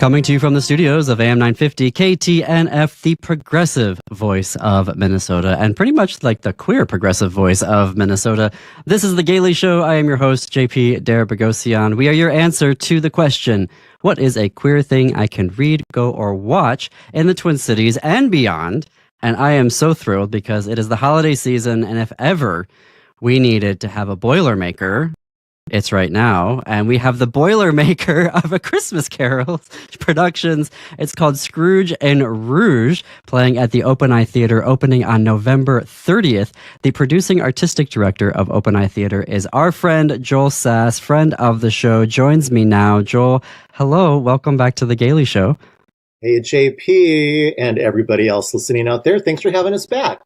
Coming to you from the studios of AM 950 KTNF, the progressive voice of Minnesota, and pretty much like the queer progressive voice of Minnesota. This is The Gaily Show. I am your host, JP Derabagosian. We are your answer to the question, what is a queer thing I can read, go, or watch in the Twin Cities and beyond? And I am so thrilled because it is the holiday season, and if ever we needed to have a Boilermaker, it's right now, and we have the Boilermaker of A Christmas Carol productions. It's called Scrooge and Rouge, playing at the Open Eye Theater, opening on November 30th. The producing artistic director of Open Eye Theater is our friend Joel Sass, friend of the show, joins me now. Joel, hello, welcome back to The Gaily Show. Hey, JP, and everybody else listening out there, thanks for having us back.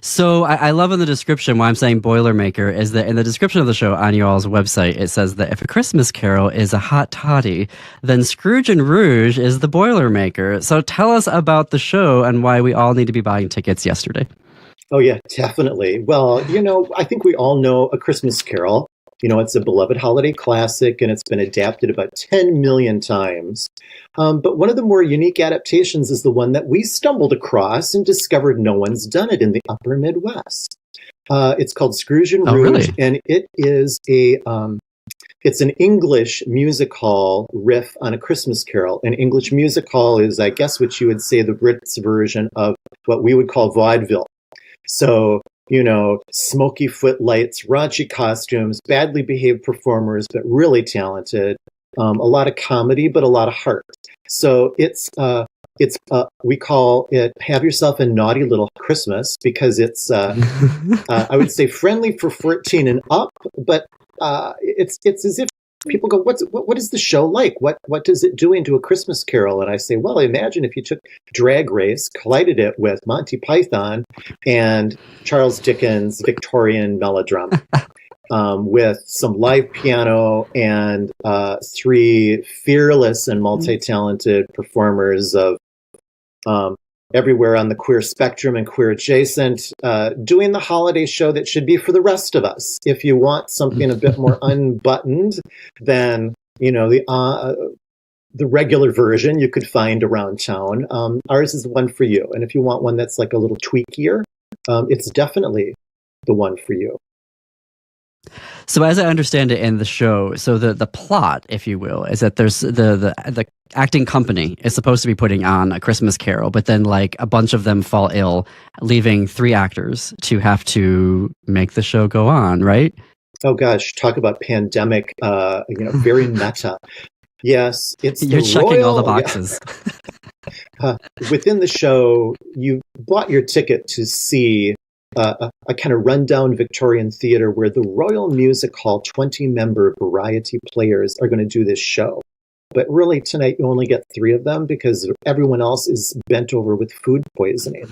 So I love in the description why I'm saying Boilermaker is that in the description of the show on you all's website, it says that if A Christmas Carol is a hot toddy, then Scrooge and Rouge is the Boilermaker. So tell us about the show and why we all need to be buying tickets yesterday. Oh, yeah, definitely. Well, I think we all know A Christmas Carol. It's a beloved holiday classic, and it's been adapted about 10 million times. But one of the more unique adaptations is the one that we stumbled across and discovered no one's done it in the upper Midwest. It's called Scrooge and Rouge, really? And it is it's an English music hall riff on A Christmas Carol. An English music hall is, I guess, what you would say the Brits version of what we would call vaudeville. So, smoky footlights, raunchy costumes, badly behaved performers, but really talented. A lot of comedy, but a lot of heart. So we call it "Have Yourself a Naughty Little Christmas" because it's I would say friendly for 14 and up, but it's as if people go, what is the show like? What does it do into A Christmas Carol? And I say, well, imagine if you took Drag Race, collided it with Monty Python and Charles Dickens' Victorian melodrama. With some live piano and three fearless and multi-talented performers of everywhere on the queer spectrum and queer adjacent, doing the holiday show that should be for the rest of us. If you want something a bit more unbuttoned than, the regular version you could find around town, ours is the one for you. And if you want one that's like a little tweakier, it's definitely the one for you. So as I understand it in the show, so the plot, if you will, is that there's the acting company is supposed to be putting on A Christmas Carol, but then like a bunch of them fall ill, leaving 3 actors to have to make the show go on, right? Oh gosh, talk about pandemic, very meta. Yes, You're checking all the boxes. Within the show, you bought your ticket to see a kind of rundown Victorian theater where the Royal Music Hall 20-member variety players are going to do this show. But really, tonight, you only get 3 of them because everyone else is bent over with food poisoning.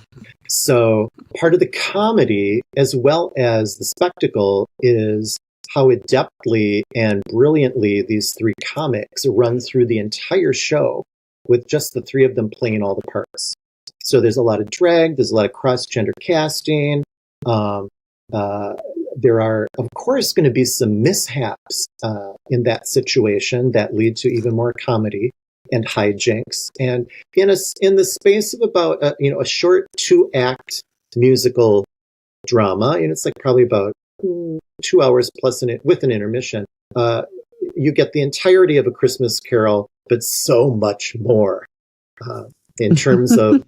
So part of the comedy, as well as the spectacle, is how adeptly and brilliantly these 3 comics run through the entire show with just the 3 of them playing all the parts. So there's a lot of drag, there's a lot of cross-gender casting. There are, of course, going to be some mishaps in that situation that lead to even more comedy and hijinks. And in the space of about a short 2-act musical drama, and it's like probably about 2 hours plus with an intermission, you get the entirety of A Christmas Carol, but so much more. In terms of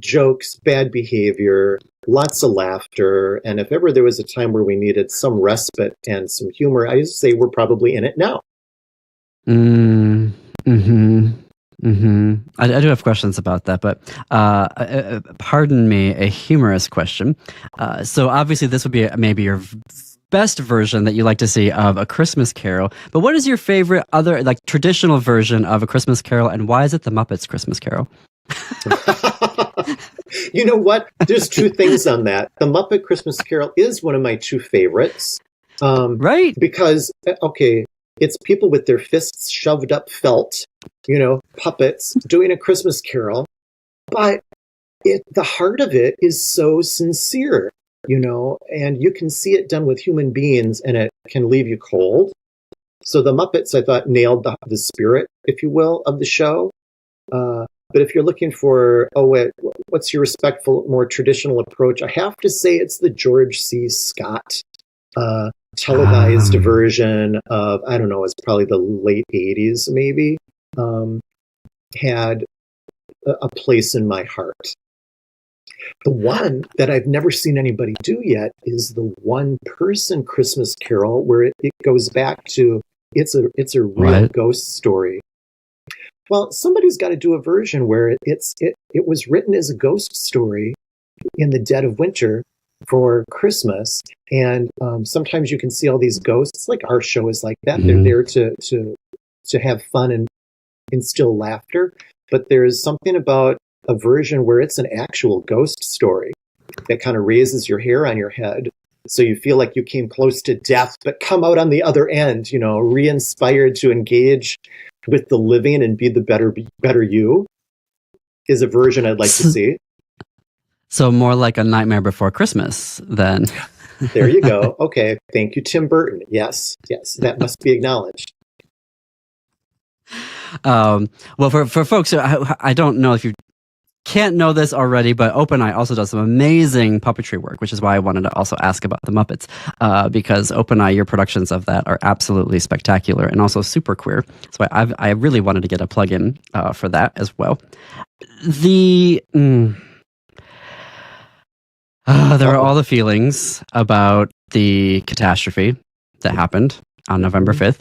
jokes, bad behavior, lots of laughter. And if ever there was a time where we needed some respite and some humor, I used to say we're probably in it now. I do have questions about that, but pardon me, a humorous question. So obviously this would be maybe your best version that you like to see of A Christmas Carol, but what is your favorite other traditional version of A Christmas Carol, and why is it the Muppets Christmas Carol? You know what? There's 2 things on that. The Muppet Christmas Carol is one of my 2 favorites. Right. Because, it's people with their fists shoved up felt, puppets doing A Christmas Carol. But the heart of it is so sincere, and you can see it done with human beings and it can leave you cold. So the Muppets, I thought, nailed the spirit, if you will, of the show. But if you're looking for, what's your respectful, more traditional approach? I have to say it's the George C. Scott televised version of, I don't know, it's probably the late 80s maybe, had a place in my heart. The one that I've never seen anybody do yet is the one-person Christmas Carol, where it goes back to it's a real ghost story. Well, somebody's got to do a version where it was written as a ghost story in the dead of winter for Christmas, and sometimes you can see all these ghosts. Like our show is like that; they're there to have fun and instill laughter. But there is something about a version where it's an actual ghost story that kind of raises your hair on your head, so you feel like you came close to death, but come out on the other end, re-inspired to engage with the living and be the better you, is a version I'd like to see. So more like A Nightmare Before Christmas, then. There you go. Okay. Thank you, Tim Burton. Yes, that must be acknowledged. Well, for folks, I don't know if you can't know this already, but Open Eye also does some amazing puppetry work, which is why I wanted to also ask about the Muppets, because Open Eye, your productions of that are absolutely spectacular and also super queer. So I really wanted to get a plug-in for that as well. There are all the feelings about the catastrophe that happened on November 5th.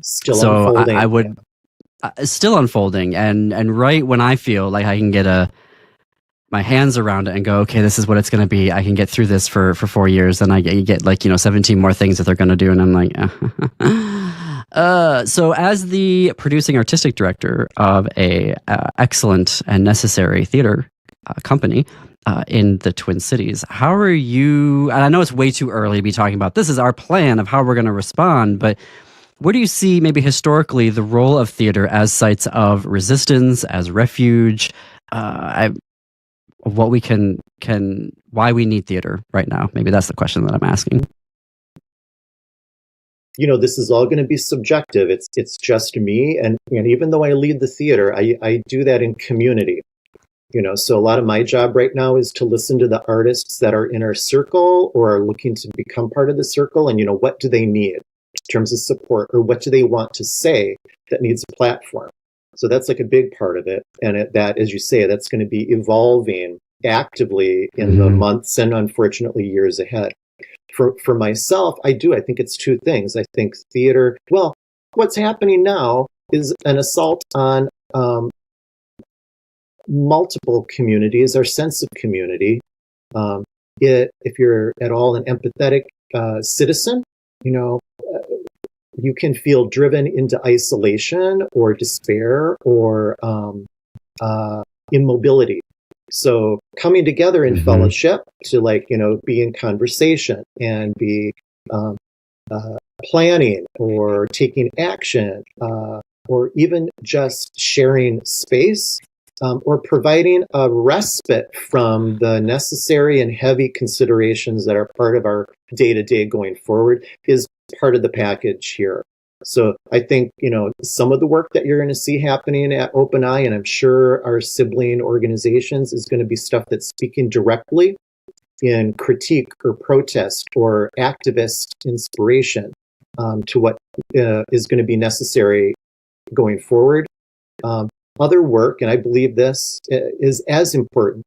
Still unfolding. I would... still unfolding, and right when I feel like I can get my hands around it and go, okay, this is what it's going to be. I can get through this for 4 years, and I get 17 more things that they're going to do, and I'm like, so as the producing artistic director of a excellent and necessary theater company in the Twin Cities, how are you? And I know it's way too early to be talking about this is our plan of how we're going to respond, but where do you see, maybe historically, the role of theater as sites of resistance, as refuge? What we why we need theater right now? Maybe that's the question that I'm asking. This is all going to be subjective. It's just me, and even though I lead the theater, I do that in community. So a lot of my job right now is to listen to the artists that are in our circle or are looking to become part of the circle, and what do they need in terms of support, or what do they want to say that needs a platform? So that's like a big part of it. And that, as you say, that's going to be evolving actively in the months and unfortunately years ahead. For myself, I think it's two things. I think theater, well, what's happening now is an assault on multiple communities, our sense of community. If you're at all an empathetic citizen, you can feel driven into isolation or despair or immobility. So coming together in fellowship to be in conversation and be planning or taking action or even just sharing space or providing a respite from the necessary and heavy considerations that are part of our day-to-day going forward is part of the package here. So I think, some of the work that you're going to see happening at Open Eye, and I'm sure our sibling organizations, is going to be stuff that's speaking directly in critique or protest or activist inspiration to what is going to be necessary going forward. Other work, and I believe this is as important,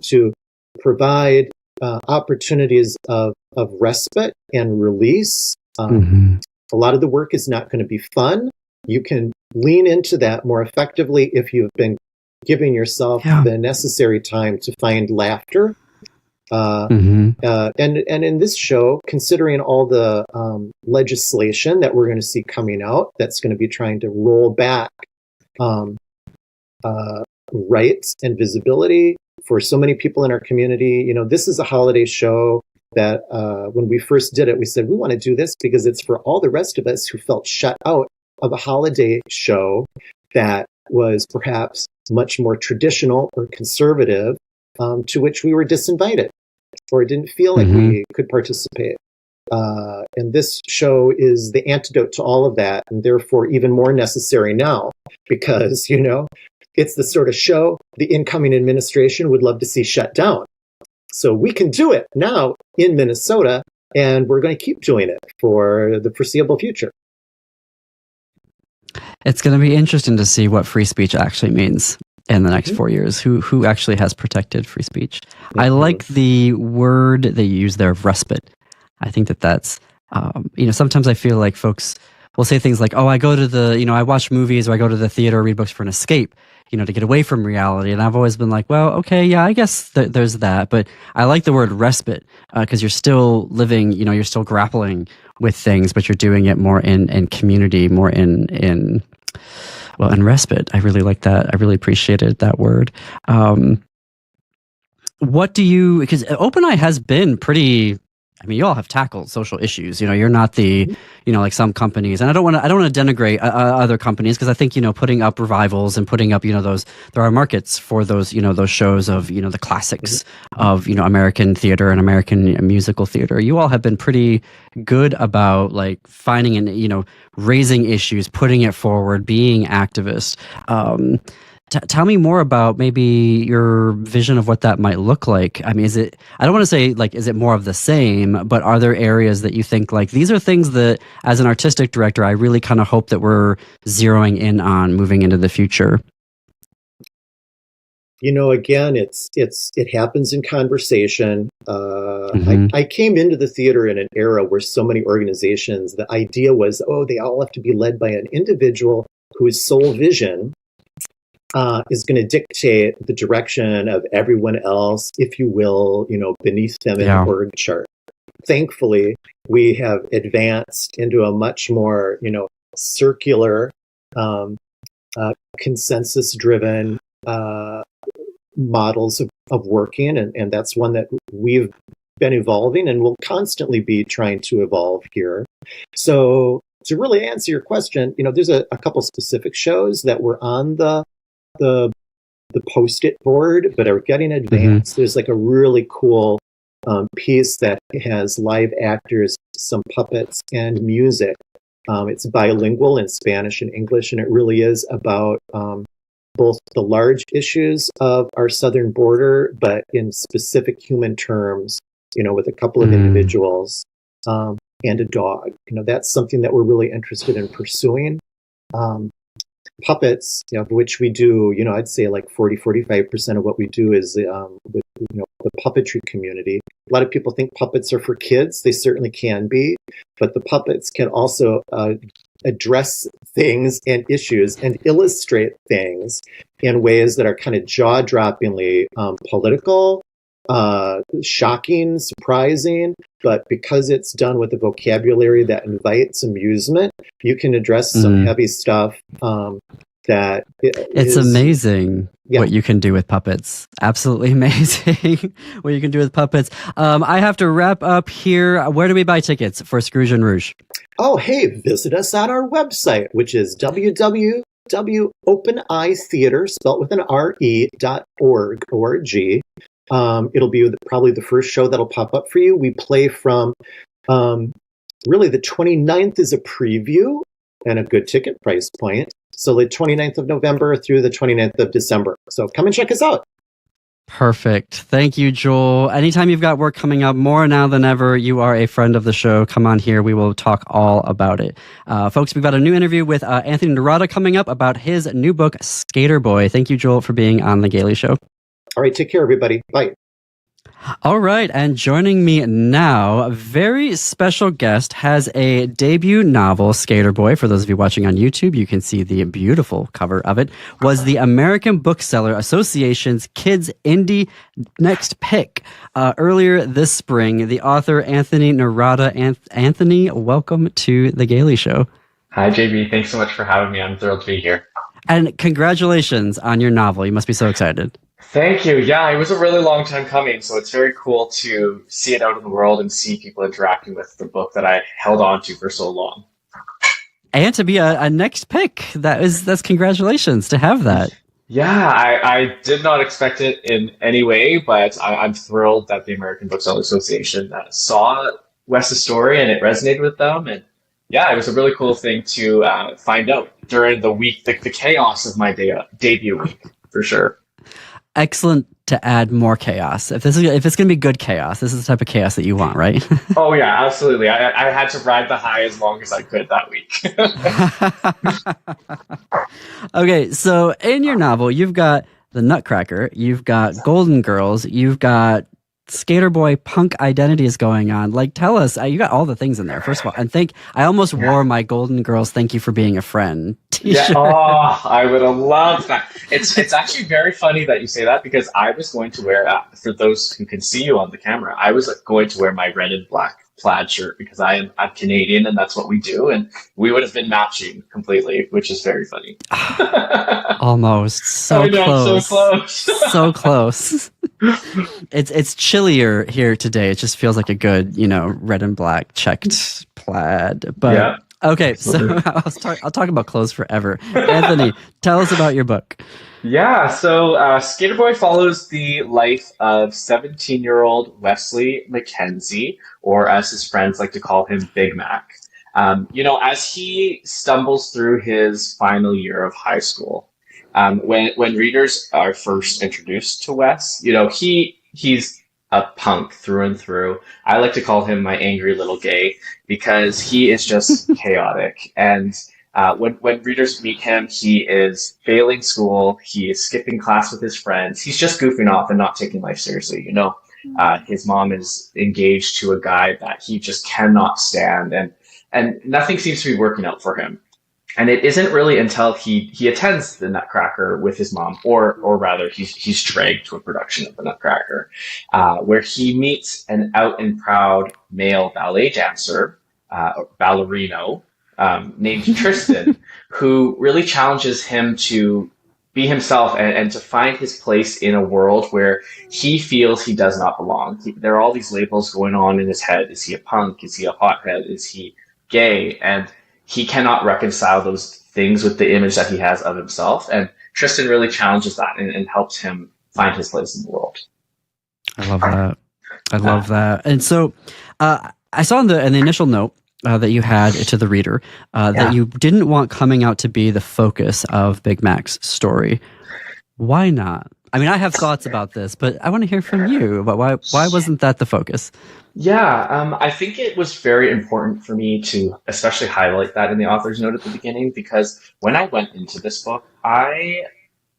to provide opportunities of respite and release. A lot of the work is not going to be fun. You can lean into that more effectively if you've been giving yourself the necessary time to find laughter. And in this show, considering all the legislation that we're going to see coming out, that's going to be trying to roll back rights and visibility for so many people in our community. This is a holiday show that when we first did it, we said, we want to do this because it's for all the rest of us who felt shut out of a holiday show that was perhaps much more traditional or conservative, to which we were disinvited or didn't feel like we could participate. And this show is the antidote to all of that, and therefore even more necessary now because, it's the sort of show the incoming administration would love to see shut down. So we can do it now in Minnesota, and we're going to keep doing it for the foreseeable future. It's going to be interesting to see what free speech actually means in the next 4 years. Who actually has protected free speech? I like the word that you use there of respite. I think that's, sometimes I feel like folks will say things like, oh, I go to I watch movies or I go to the theater or read books for an escape, to get away from reality. And I've always been like, well, okay, yeah, I guess there's that. But I like the word respite because you're still living, you're still grappling with things, but you're doing it more in community, more in respite. I really like that. I really appreciated that word. Because OpenEye has been pretty, you all have tackled social issues. You're not the, like some companies, and I don't want to denigrate other companies because I think, putting up revivals and putting up, there are markets for those, those shows of, the classics of, American theater and American musical theater. You all have been pretty good about like finding and, raising issues, putting it forward, being activist. Tell me more about maybe your vision of what that might look like. I don't want to say like, is it more of the same, but are there areas that you think like, these are things that as an artistic director, I really kind of hope that we're zeroing in on moving into the future? Again, it happens in conversation. I came into the theater in an era where so many organizations, the idea was, they all have to be led by an individual whose sole vision is going to dictate the direction of everyone else, if you will, beneath them in the org chart. Thankfully, we have advanced into a much more, circular, consensus-driven models of working, and that's one that we've been evolving and will constantly be trying to evolve here. So to really answer your question, there's a couple specific shows that were on the post-it board, but are getting advanced. There's like a really cool piece that has live actors, some puppets, and music. It's bilingual in Spanish and English, and it really is about both the large issues of our southern border, but in specific human terms, with a couple of individuals and a dog. That's something that we're really interested in pursuing. Puppets, of which we do, I'd say like 45% of what we do is with, the puppetry community. A lot of people think puppets are for kids. They certainly can be, but the puppets can also address things and issues and illustrate things in ways that are kind of jaw-droppingly political, shocking, surprising, but because it's done with a vocabulary that invites amusement, you can address some heavy stuff that it's amazing what you can do with puppets. Absolutely amazing what you can do with puppets. I have to wrap up here. Where do we buy tickets for Scrooge and Rouge? Oh, hey, visit us at our website, which is www.openeyetheater, spelled with an re.org. It'll be probably the first show that'll pop up for you. We play from really the 29th is a preview and a good ticket price point. So the 29th of November through the 29th of December. So come and check us out. Perfect. Thank you, Joel. Anytime you've got work coming up, more now than ever, you are a friend of the show. Come on here. We will talk all about it. Folks, we've got a new interview with Anthony Nerada coming up about his new book, Skater Boy. Thank you, Joel, for being on The Gaily Show. All right. Take care, everybody. Bye. All right, and joining me now, a very special guest, has a debut novel, Skater Boy. For those of you watching on YouTube, you can see the beautiful cover of it. Was the American Bookseller Association's Kids Indie Next Pick earlier this spring. The author, Anthony Nerada. Anthony, welcome to The Gaily Show. Hi, JB. Thanks so much for having me. I'm thrilled to be here. And congratulations on your novel. You must be so excited. Thank you. Yeah, it was a really long time coming, so it's very cool to see it out in the world and see people interacting with the book that I held on to for so long. And to be a next pick, that's congratulations to have that. Yeah, I did not expect it in any way, but I'm thrilled that the American Bookseller Association saw Wes's story and it resonated with them. And yeah, it was a really cool thing to find out during the week, the chaos of my debut week, for sure. Excellent to add more chaos. If it's going to be good chaos, this is the type of chaos that you want, right? Oh yeah, absolutely. I had to ride the high as long as I could that week. Okay, so in your novel, you've got the Nutcracker, you've got Golden Girls, you've got Skater Boy punk identities going on. Like, tell us, you got all the things in there. First of all, and I almost wore my Golden Girls "Thank You for Being a Friend" t-shirt. Yeah, oh, I would have loved that. It's actually very funny that you say that, because I was going to wear, for those who can see you on the camera, I was going to wear my red and black plaid shirt because I'm Canadian and that's what we do, and we would have been matching completely, which is very funny. Almost so I know, close, so close, so close. It's chillier here today. It just feels like a good, red and black checked plaid. But yeah. Okay, so I'll talk about clothes forever. Anthony, tell us about your book. Yeah, so Skater Boy follows the life of 17-year-old Wesley Mackenzie, or as his friends like to call him, Big Mac. As he stumbles through his final year of high school, when readers are first introduced to Wes, he's a punk through and through. I like to call him my angry little gay, because he is just chaotic. And when readers meet him, he is failing school. He is skipping class with his friends. He's just goofing off and not taking life seriously. His mom is engaged to a guy that he just cannot stand, and nothing seems to be working out for him. And it isn't really until he attends the Nutcracker with his mom, or rather, he's dragged to a production of the Nutcracker, where he meets an out and proud male ballet dancer, ballerino, named Tristan, who really challenges him to be himself and to find his place in a world where he feels he does not belong. There are all these labels going on in his head. Is he a punk? Is he a hothead? Is he gay? And he cannot reconcile those things with the image that he has of himself. And Tristan really challenges that and helps him find his place in the world. I love that. I love that. And so I saw in the initial note that you had to the reader that you didn't want coming out to be the focus of Big Mac's story. Why not? I mean, I have thoughts about this, but I want to hear from you about why wasn't that the focus? Yeah, I think it was very important for me to especially highlight that in the author's note at the beginning, because when I went into this book, I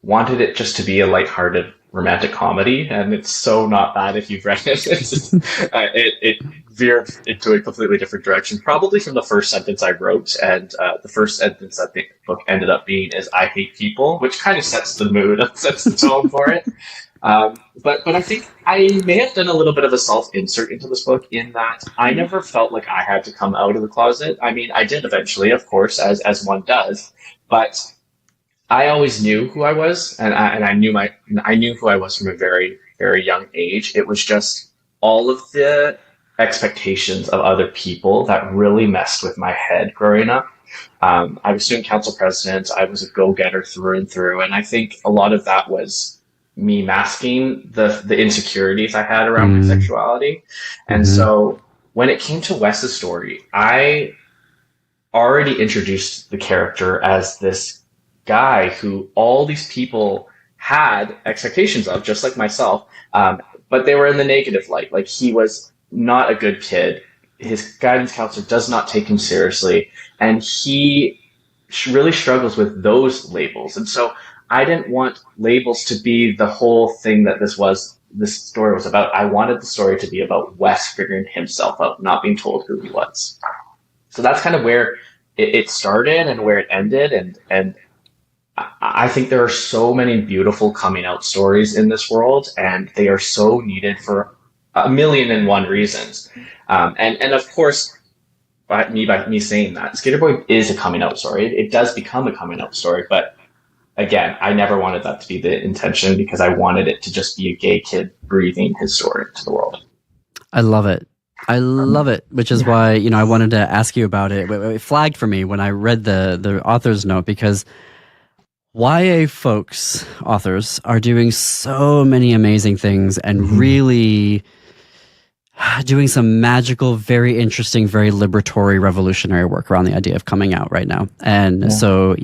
wanted it just to be a lighthearted romantic comedy, and it's so not that if you've read it. It veered into a completely different direction, probably from the first sentence I wrote, and the first sentence that the book ended up being is "I hate people," which kind of sets the mood, sets the tone for it. But I think I may have done a little bit of a self-insert into this book, in that I never felt like I had to come out of the closet. I mean, I did eventually, of course, as one does, but I always knew who I was, and I knew who I was from a very, very young age. It was just all of the expectations of other people that really messed with my head growing up. I was student council president. I was a go-getter through and through, and I think a lot of that was me masking the insecurities I had around my sexuality. And so when it came to Wes's story, I already introduced the character as this guy who all these people had expectations of, just like myself, but they were in the negative light. Like, he was not a good kid. His guidance counselor does not take him seriously, and he really struggles with those labels. And so I didn't want labels to be the whole thing that this story was about. I wanted the story to be about Wes figuring himself out, not being told who he was. So that's kind of where it started and where it ended. And I think there are so many beautiful coming out stories in this world, and they are so needed for 1,000,001 reasons. And of course, by me saying that, Skater Boy is a coming out story. It does become a coming out story, but again, I never wanted that to be the intention, because I wanted it to just be a gay kid breathing his story to the world. I love it. I love it, which is why, I wanted to ask you about it. It flagged for me when I read the author's note, because YA authors are doing so many amazing things and really doing some magical, very interesting, very liberatory, revolutionary work around the idea of coming out right now. And so,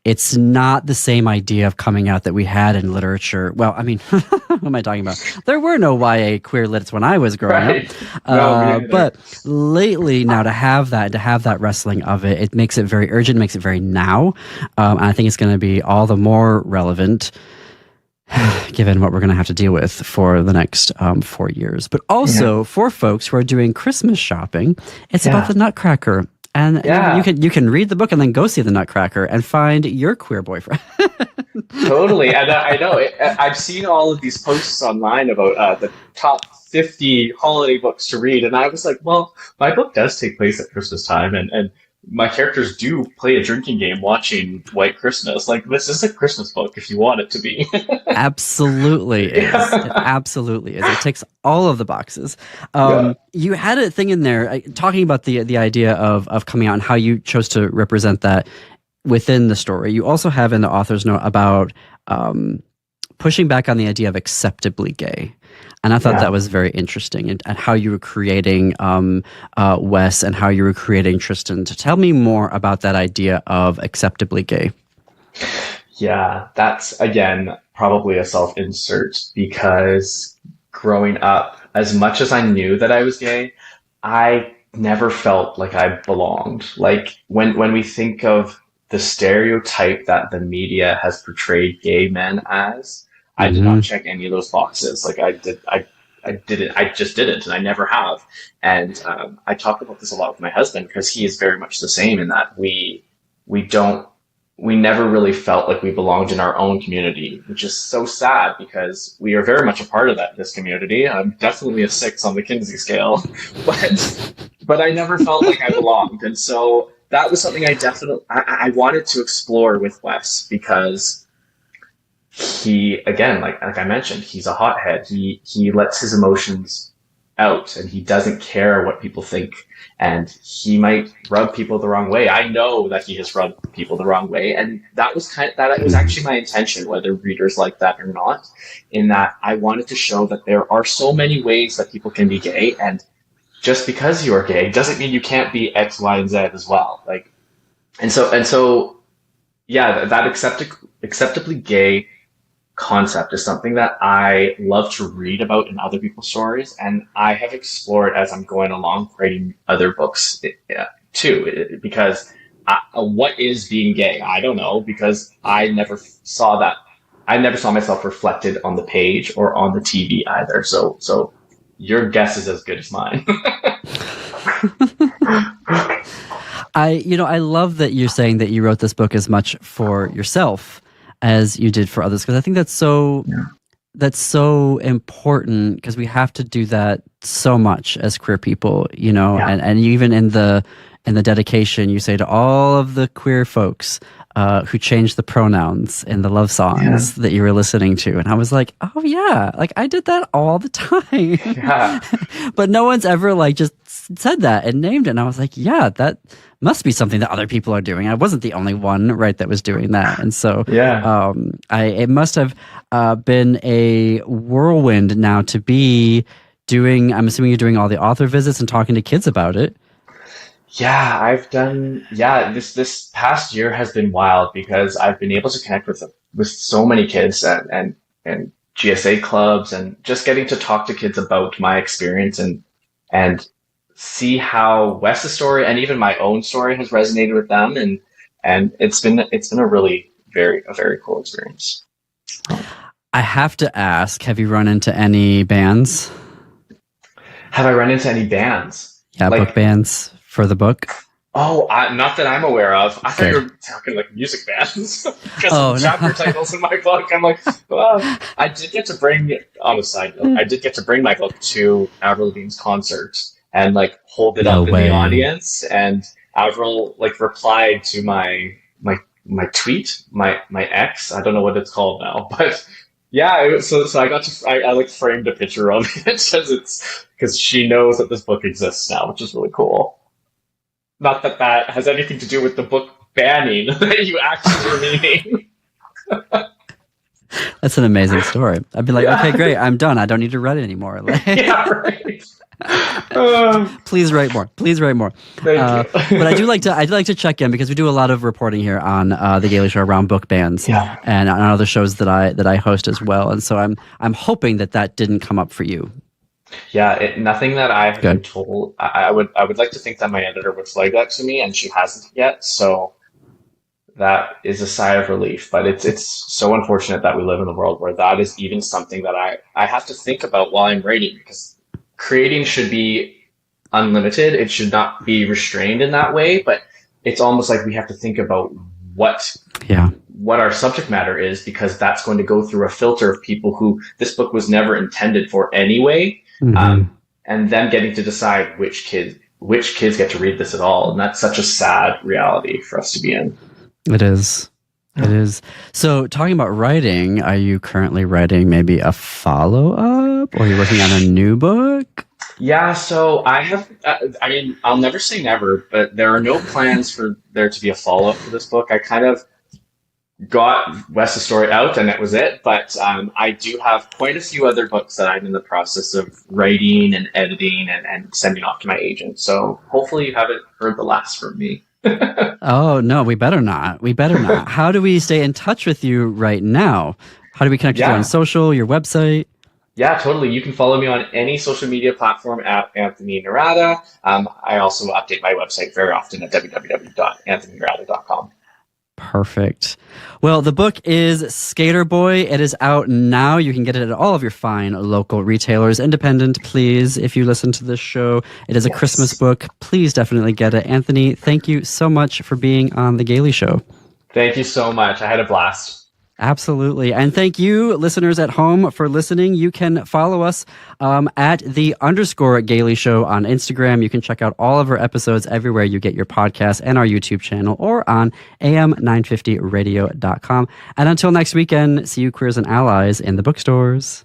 it's not the same idea of coming out that we had in literature. Well, I mean, what am I talking about? There were no YA queer lits when I was growing up. But lately now to have that wrestling of it, it makes it very urgent, makes it very now. And I think it's going to be all the more relevant given what we're going to have to deal with for the next 4 years. But also for folks who are doing Christmas shopping, it's about the Nutcracker. And you can read the book and then go see the Nutcracker and find your queer boyfriend. Totally. And I know, I've seen all of these posts online about the top 50 holiday books to read. And I was like, well, my book does take place at Christmas time. And my characters do play a drinking game watching White Christmas. Like, this is a Christmas book if you want it to be. Absolutely is. It absolutely is. It ticks all of the boxes. You had a thing in there talking about the idea of coming out and how you chose to represent that within the story. You also have in the author's note about pushing back on the idea of acceptably gay. And I thought that was very interesting, and how you were creating Wes and how you were creating Tristan. To tell me more about that idea of acceptably gay. Yeah, that's, again, probably a self-insert, because growing up, as much as I knew that I was gay, I never felt like I belonged. Like, when we think of the stereotype that the media has portrayed gay men as, I did not check any of those boxes. Like, I just didn't, and I never have. And I talk about this a lot with my husband, because he is very much the same in that we never really felt like we belonged in our own community, which is so sad, because we are very much a part of this community. I'm definitely a 6 on the Kinsey scale, but I never felt like I belonged. And so that was something I wanted to explore with Wes, because he, again, like I mentioned, he's a hothead. He lets his emotions out, and he doesn't care what people think. And he might rub people the wrong way. I know that he has rubbed people the wrong way, and that was actually my intention, whether readers like that or not. In that, I wanted to show that there are so many ways that people can be gay, and just because you are gay doesn't mean you can't be X, Y, and Z as well. Like, and so, yeah, that acceptably gay concept is something that I love to read about in other people's stories, and I have explored as I'm going along, writing other books too. Because what is being gay? I don't know, because I never saw that. I never saw myself reflected on the page or on the TV either. So your guess is as good as mine. I love that you're saying that you wrote this book as much for yourself as you did for others, because I think that's so important, because we have to do that so much as queer people, and even in the dedication, you say to all of the queer folks who changed the pronouns in the love songs that you were listening to. And I was like, oh yeah, like I did that all the time. Yeah. But no one's ever just said that and named it. And I was like, yeah, that must be something that other people are doing. I wasn't the only one, right, that was doing that. And so it must have been a whirlwind now to be doing, I'm assuming you're doing all the author visits and talking to kids about it. Yeah, I've done. Yeah, this past year has been wild, because I've been able to connect with so many kids and GSA clubs, and just getting to talk to kids about my experience and see how Wes's story and even my own story has resonated with them, and it's been a really very cool experience. I have to ask, have you run into any bands? Have I run into any bands? Yeah, book bands for the book? Oh, not that I'm aware of. I thought you were talking music bands. Because of chapter titles in my book. I'm like, well, I did get to bring, on a side note, I did get to bring my book to Avril Lavigne's concert and hold it up in the audience. And Avril replied to my tweet, my ex. I don't know what it's called now, but yeah. So I got to, I framed a picture of it because she knows that this book exists now, which is really cool. Not that has anything to do with the book banning that you actually were meaning. That's an amazing story. I'd be like, Yeah. okay, great, I'm done. I don't need to write it anymore. Like, Yeah, right. please write more. Please write more. Thank you. But I'd like to check in because we do a lot of reporting here on the Gaily Show around book bans, Yeah. and on other shows that I host as well. And so I'm hoping that didn't come up for you. Yeah, nothing that I've been Good. told. I would like to think that my editor would flag that to me, and she hasn't yet. So that is a sigh of relief. But it's so unfortunate that we live in a world where that is even something that I have to think about while I'm writing, because creating should be unlimited. It should not be restrained in that way. But it's almost like we have to think about what our subject matter is, because that's going to go through a filter of people who this book was never intended for anyway. Mm-hmm. And them getting to decide which kids get to read this at all. And that's such a sad reality for us to be in. It is. It is. So, talking about writing, are you currently writing maybe a follow-up, or are you working on a new book? Yeah, so I have, I mean, I'll never say never, but there are no plans for there to be a follow-up for this book. I kind of got Wes's story out and that was it, but I do have quite a few other books that I'm in the process of writing and editing and sending off to my agent. So hopefully you haven't heard the last from me. Oh, no, we better not. We better not. How do we stay in touch with you right now? How do we connect with you on social, your website? Yeah, totally. You can follow me on any social media platform at Anthony Nerada. I also update my website very often at www.anthonynerada.com. Perfect. Well, the book is Skater Boy. It is out now. You can get it at all of your fine local retailers. Independent, please, if you listen to this show. It is a Christmas book. Please definitely get it. Anthony, thank you so much for being on The Gaily Show. Thank you so much. I had a blast. Absolutely. And thank you, listeners at home, for listening. You can follow us at _Gaily Show on Instagram. You can check out all of our episodes everywhere you get your podcasts, and our YouTube channel, or on am950radio.com. And until next weekend, see you queers and allies in the bookstores.